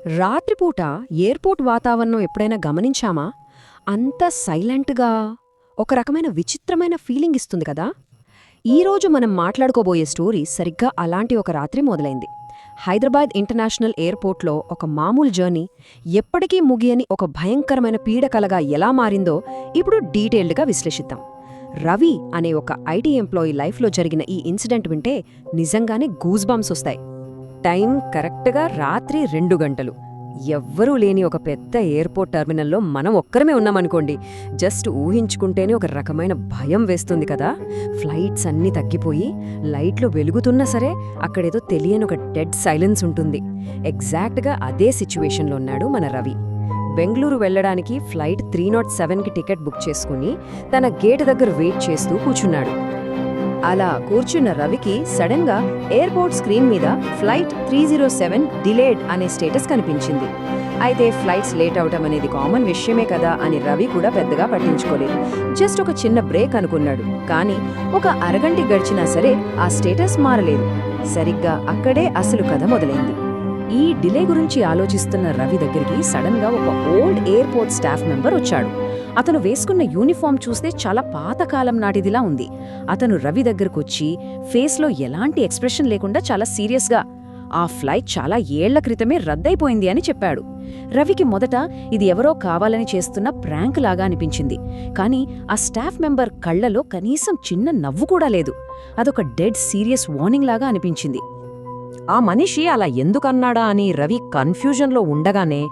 రాత్రిపూట ఎయిర్పోర్ట్ వాతావరణం ఎప్పుడైనా గమనించామా? అంత సైలెంట్గా ఒక రకమైన విచిత్రమైన ఫీలింగ్ ఇస్తుంది కదా. ఈరోజు మనం మాట్లాడుకోబోయే స్టోరీ సరిగ్గా అలాంటి ఒక రాత్రి మొదలైంది. హైదరాబాద్ ఇంటర్నేషనల్ ఎయిర్పోర్ట్లో ఒక మామూలు జర్నీ ఎప్పటికీ ముగియని ఒక భయంకరమైన పీడకలగా ఎలా మారిందో ఇప్పుడు డీటెయిల్డ్గా విశ్లేషిద్దాం. రవి అనే ఒక ఐటీ ఎంప్లాయీ లైఫ్లో జరిగిన ఈ ఇన్సిడెంట్ వింటే నిజంగానే గూస్ బంప్స్ వస్తాయి. టైం కరెక్ట్గా రాత్రి 2 గంటలు. ఎవ్వరూ లేని ఒక పెద్ద ఎయిర్పోర్ట్ టెర్మినల్లో మనం ఒక్కరమే ఉన్నామనుకోండి, జస్ట్ ఊహించుకుంటేనే ఒక రకమైన భయం వేస్తుంది కదా. ఫ్లైట్స్ అన్నీ తగ్గిపోయి లైట్లు వెలుగుతున్నా సరే అక్కడేదో తెలియని ఒక డెడ్ సైలెన్స్ ఉంటుంది. ఎగ్జాక్ట్గా అదే సిచ్యువేషన్లో ఉన్నాడు మన రవి. బెంగళూరు వెళ్లడానికి ఫ్లైట్ 307కి టికెట్ బుక్ చేసుకుని తన గేట్ దగ్గర వెయిట్ చేస్తూ కూర్చున్నాడు. అలా కూర్చున్న రవికి సడన్గా ఎయిర్పోర్ట్ స్క్రీన్ మీద ఫ్లైట్ 307 డిలేడ్ అనే స్టేటస్ కనిపించింది. అయితే ఫ్లైట్స్ లేట్ అవటం అనేది కామన్ విషయమే కదా అని రవి కూడా పెద్దగా పట్టించుకోలేదు. జస్ట్ ఒక చిన్న బ్రేక్ అనుకున్నాడు. కానీ ఒక అరగంట గడిచినా సరే ఆ స్టేటస్ మారలేదు. సరిగ్గా అక్కడే అసలు కథ మొదలైంది. ఈ డిలే గురించి ఆలోచిస్తున్న రవి దగ్గరికి సడన్గా ఒక ఓల్డ్ ఎయిర్పోర్ట్ స్టాఫ్ మెంబర్ వచ్చాడు. అతను వేసుకున్న యూనిఫామ్ చూస్తే చాలా పాతకాలం నాటిదిలా ఉంది. అతను రవి దగ్గరకొచ్చి ఫేస్లో ఎలాంటి ఎక్స్ప్రెషన్ లేకుండా చాలా సీరియస్గా ఆ ఫ్లైట్ చాలా ఏళ్ల క్రితమే రద్దయిపోయింది అని చెప్పాడు. రవికి మొదట ఇది ఎవరో కావాలని చేస్తున్న ప్రాంక్ లాగా అనిపించింది. కానీ ఆ స్టాఫ్ మెంబర్ కళ్లలో కనీసం చిన్న నవ్వు కూడా లేదు. అదొక డెడ్ సీరియస్ వార్నింగ్ లాగా అనిపించింది. ఆ మనిషి అలా ఎందుకన్నాడా అని రవి కన్ఫ్యూజన్లో ఉండగానే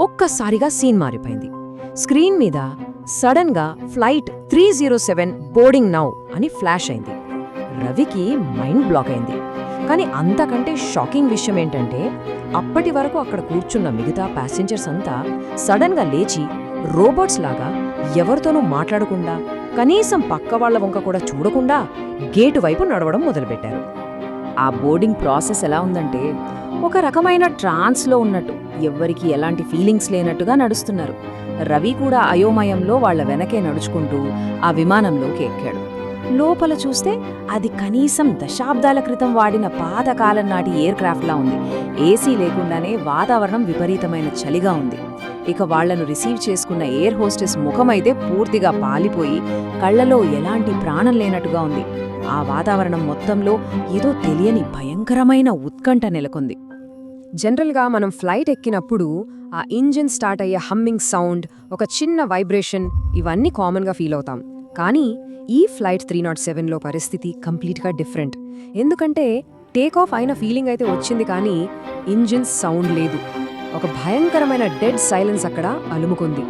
ఒక్కసారిగా సీన్ మారిపోయింది. స్క్రీన్ మీద సడన్గా ఫ్లైట్ 307 బోర్డింగ్ నౌ అని ఫ్లాష్ అయింది. రవికి మైండ్ బ్లాక్ అయింది. కానీ అంతకంటే షాకింగ్ విషయం ఏంటంటే, అప్పటి వరకు అక్కడ కూర్చున్న మిగతా ప్యాసింజర్స్ అంతా సడన్గా లేచి రోబోట్స్ లాగా ఎవరితోనూ మాట్లాడకుండా, కనీసం పక్క వాళ్ల వంక కూడా చూడకుండా గేటు వైపు నడవడం మొదలుపెట్టారు. ఆ బోర్డింగ్ ప్రాసెస్ ఎలా ఉందంటే, ఒక రకమైన ట్రాన్స్లో ఉన్నట్టు, ఎవ్వరికీ ఎలాంటి ఫీలింగ్స్ లేనట్టుగా నడుస్తున్నారు. రవి కూడా అయోమయంలో వాళ్ల వెనకే నడుచుకుంటూ ఆ విమానంలోకి ఎక్కాడు. లోపల చూస్తే అది కనీసం దశాబ్దాల క్రితం వాడిన పాతకాలం నాటి ఎయిర్ క్రాఫ్ట్లా ఉంది. ఏసీ లేకుండానే వాతావరణం విపరీతమైన చలిగా ఉంది. ఇక వాళ్లను రిసీవ్ చేసుకున్న ఎయిర్ హోస్టెస్ ముఖమైతే పూర్తిగా పాలిపోయి కళ్లలో ఎలాంటి ప్రాణం లేనట్టుగా ఉంది. ఆ వాతావరణం మొత్తంలో ఏదో తెలియని భయంకరమైన ఉత్కంఠ నెలకొంది. జనరల్గా మనం ఫ్లైట్ ఎక్కినప్పుడు ఆ ఇంజిన్ స్టార్ట్ అయ్యే హమ్మింగ్ సౌండ్, ఒక చిన్న వైబ్రేషన్, ఇవన్నీ కామన్గా ఫీల్ అవుతాం. కానీ ఈ ఫ్లైట్ 307లో పరిస్థితి కంప్లీట్గా డిఫరెంట్. ఎందుకంటే టేక్ ఆఫ్ అయిన ఫీలింగ్ అయితే వచ్చింది, కానీ ఇంజిన్ సౌండ్ లేదు. ఒక భయంకరమైన డెడ్ సైలెన్స్ అక్కడ అలుముకుంది.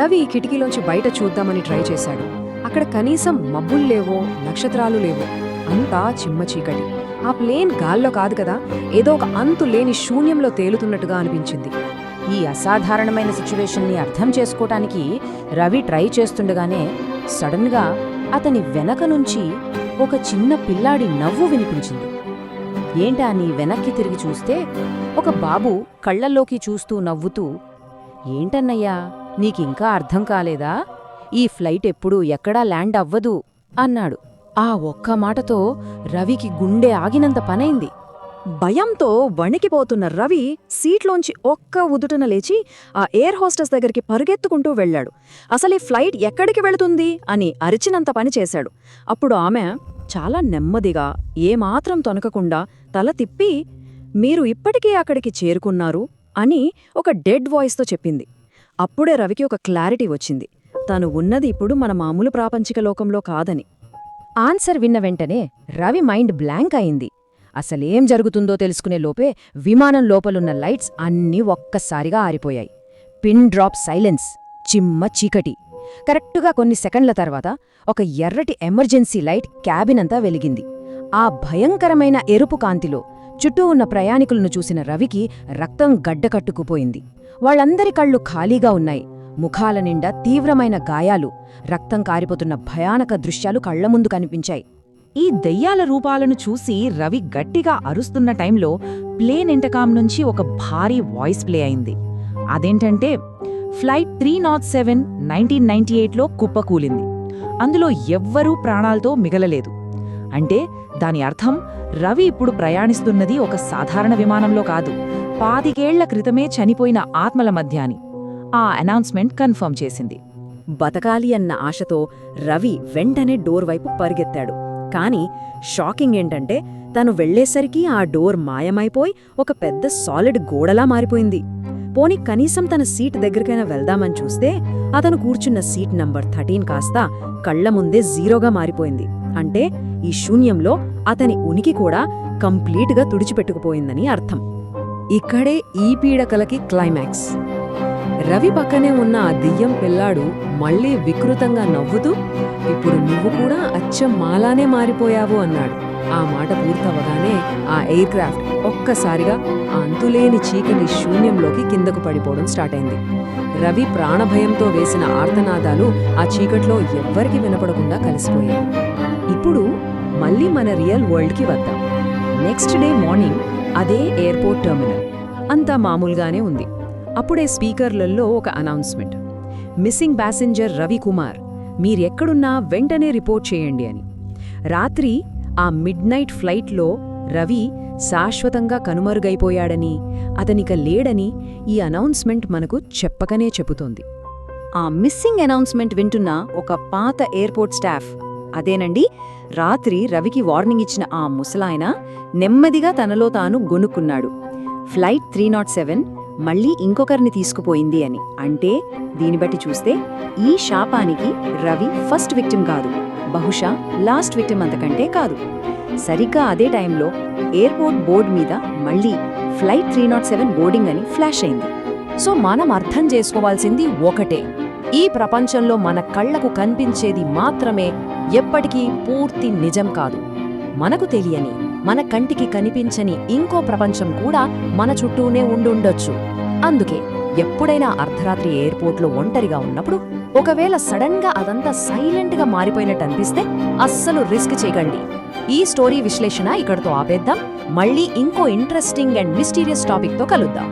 రవి కిటికీలోంచి బయట చూద్దామని ట్రై చేశాడు. అక్కడ కనీసం మబ్బుల్లేవో, నక్షత్రాలు లేవో, అంతా చిమ్మ చీకటి. ఆ ప్లేన్ గాల్లో కాదు కదా, ఏదో ఒక అంతు లేని శూన్యంలో తేలుతున్నట్టుగా అనిపించింది. ఈ అసాధారణమైన సిచ్యువేషన్ని అర్థం చేసుకోవటానికి రవి ట్రై చేస్తుండగానే సడన్గా అతని వెనక నుంచి ఒక చిన్న పిల్లాడి నవ్వు వినిపించింది. ఏంటా అని వెనక్కి తిరిగి చూస్తే ఒక బాబు కళ్లల్లోకి చూస్తూ నవ్వుతూ, ఏంటన్నయ్యా, నీకింకా అర్థం కాలేదా? ఈ ఫ్లైట్ ఎప్పుడూ ఎక్కడా ల్యాండ్ అవ్వదు అన్నాడు. ఆ ఒక్క మాటతో రవికి గుండె ఆగినంత పనైంది. భయంతో వణికిపోతున్న రవి సీట్లోంచి ఒక్క ఉదుటన లేచి ఆ ఎయిర్ హోస్టెస్ దగ్గరికి పరుగెత్తుకుంటూ వెళ్లాడు. అసలు ఈ ఫ్లైట్ ఎక్కడికి వెళుతుంది అని అరిచినంత పని చేశాడు. అప్పుడు ఆమె చాలా నెమ్మదిగా, ఏమాత్రం తొనకకుండా తల తిప్పి, మీరు ఇప్పటికే అక్కడికి చేరుకున్నారు అని ఒక డెడ్ వాయిస్తో చెప్పింది. అప్పుడే రవికి ఒక క్లారిటీ వచ్చింది. తను ఉన్నది ఇప్పుడు మన మామూలు ప్రాపంచిక లోకంలో కాదని. ఆన్సర్ విన్న వెంటనే రవి మైండ్ బ్లాంక్ అయింది. అసలేం జరుగుతుందో తెలుసుకునే లోపే విమానం లోపలున్న లైట్స్ అన్నీ ఒక్కసారిగా ఆరిపోయాయి. పిన్ డ్రాప్ సైలెన్స్, చిమ్మ చీకటి. కరెక్టుగా కొన్ని సెకండ్ల తర్వాత ఒక ఎర్రటి ఎమర్జెన్సీ లైట్ క్యాబిన్ అంతా వెలిగింది. ఆ భయంకరమైన ఎరుపు కాంతిలో చుట్టూ ఉన్న ప్రయాణికులను చూసిన రవికి రక్తం గడ్డకట్టుకుపోయింది. వాళ్ళందరి కళ్ళు ఖాళీగా ఉన్నాయి. ముఖాల నిండా తీవ్రమైన గాయాలు, రక్తం కారిపోతున్న భయానక దృశ్యాలు కళ్ల ముందు కనిపించాయి. ఈ దెయ్యాల రూపాలను చూసి రవి గట్టిగా అరుస్తున్న టైంలో ప్లేన్ ఇంటకాం నుంచి ఒక భారీ వాయిస్ ప్లే అయింది. అదేంటంటే, ఫ్లైట్ 307 1998లో కుప్పకూలింది. అందులో ఎవ్వరూ ప్రాణాలతో మిగలలేదు. అంటే దాని అర్థం రవి ఇప్పుడు ప్రయాణిస్తున్నది ఒక సాధారణ విమానంలో కాదు, 25 ఏళ్ల క్రితమే చనిపోయిన ఆత్మల మధ్య అని ఆ అనౌన్స్మెంట్ కన్ఫర్మ్ చేసింది. బతకాలి అన్న ఆశతో రవి వెంటనే డోర్ వైపు పరిగెత్తాడు. కాని షాకింగ్ ఏంటంటే తను వెళ్లేసరికి ఆ డోర్ మాయమైపోయి ఒక పెద్ద సాలిడ్ గోడలా మారిపోయింది. పోనీ కనీసం తన సీట్ దగ్గరికైనా వెళ్దామని చూస్తే అతను కూర్చున్న సీట్ నంబర్ 13 కాస్త కళ్ల ముందే 0గా మారిపోయింది. అంటే ఈ శూన్యంలో అతని ఉనికి కూడా కంప్లీట్గా తుడిచిపెట్టుకుపోయిందని అర్థం. ఇక్కడే ఈ పీడకలకి క్లైమాక్స్. రవి పక్కనే ఉన్న ఆ దెయ్యం పిల్లాడు మళ్లీ వికృతంగా నవ్వుతూ, ఇప్పుడు నువ్వు కూడా అచ్చం మాలానే మారిపోయావు అన్నాడు. ఆ మాట పూర్తవగానే ఆ ఎయిర్ క్రాఫ్ట్ ఒక్కసారిగా ఆ అంతులేని చీకటి శూన్యంలోకి కిందకు పడిపోవడం స్టార్ట్ అయింది. రవి ప్రాణభయంతో వేసిన ఆర్తనాదాలు ఆ చీకట్లో ఎవ్వరికి వినపడకుండా కలిసిపోయాయి. ఇప్పుడు మళ్ళీ మన రియల్ వరల్డ్కి వద్దాం. నెక్స్ట్ డే మార్నింగ్ అదే ఎయిర్పోర్ట్ టెర్మినల్ అంతా మామూలుగానే ఉంది. అప్పుడే స్పీకర్లలో ఒక announcement, missing passenger Ravi Kumar, మీరెక్కడున్నా వెంటనే రిపోర్ట్ చేయండి అని. రాత్రి ఆ మిడ్నైట్ ఫ్లైట్లో రవి శాశ్వతంగా కనుమరుగైపోయాడని, అతనిక లేడని ఈ అనౌన్స్మెంట్ మనకు చెప్పకనే చెబుతోంది. ఆ మిస్సింగ్ అనౌన్స్మెంట్ వింటున్న ఒక పాత ఎయిర్పోర్ట్ స్టాఫ్, అదేనండి రాత్రి రవికి వార్నింగ్ ఇచ్చిన ఆ ముసలాయన, నెమ్మదిగా తనలో తాను గొనుక్కున్నాడు. ఫ్లైట్ 307 మళ్ళీ ఇంకొకరిని తీసుకుపోయింది అని. అంటే దీని బట్టి చూస్తే ఈ శాపానికి రవి ఫస్ట్ విక్టిమ్ కాదు, బహుశా లాస్ట్ విక్టిమ్ అంతకంటే కాదు. సరిగ్గా అదే టైంలో ఎయిర్పోర్ట్ బోర్డు మీద మళ్ళీ ఫ్లైట్ 307 బోర్డింగ్ అని ఫ్లాష్ అయింది. సో మనం అర్థం చేసుకోవాల్సింది ఒకటే, ఈ ప్రపంచంలో మన కళ్లకు కనిపించేది మాత్రమే ఎప్పటికీ పూర్తి నిజం కాదు. మనకు తెలియని, మన కంటికి కనిపించని ఇంకో ప్రపంచం కూడా మన చుట్టూనే ఉండుండొచ్చు. అందుకే ఎప్పుడైనా అర్ధరాత్రి ఎయిర్పోర్ట్లో ఒంటరిగా ఉన్నప్పుడు ఒకవేళ సడన్గా అదంతా సైలెంట్గా మారిపోయినట్టు అనిపిస్తే అస్సలు రిస్క్ చేయకండి. ఈ స్టోరీ విశ్లేషణ ఇక్కడితో ఆపేద్దాం. మళ్ళీ ఇంకో ఇంట్రెస్టింగ్ అండ్ మిస్టీరియస్ టాపిక్తో కలుద్దాం.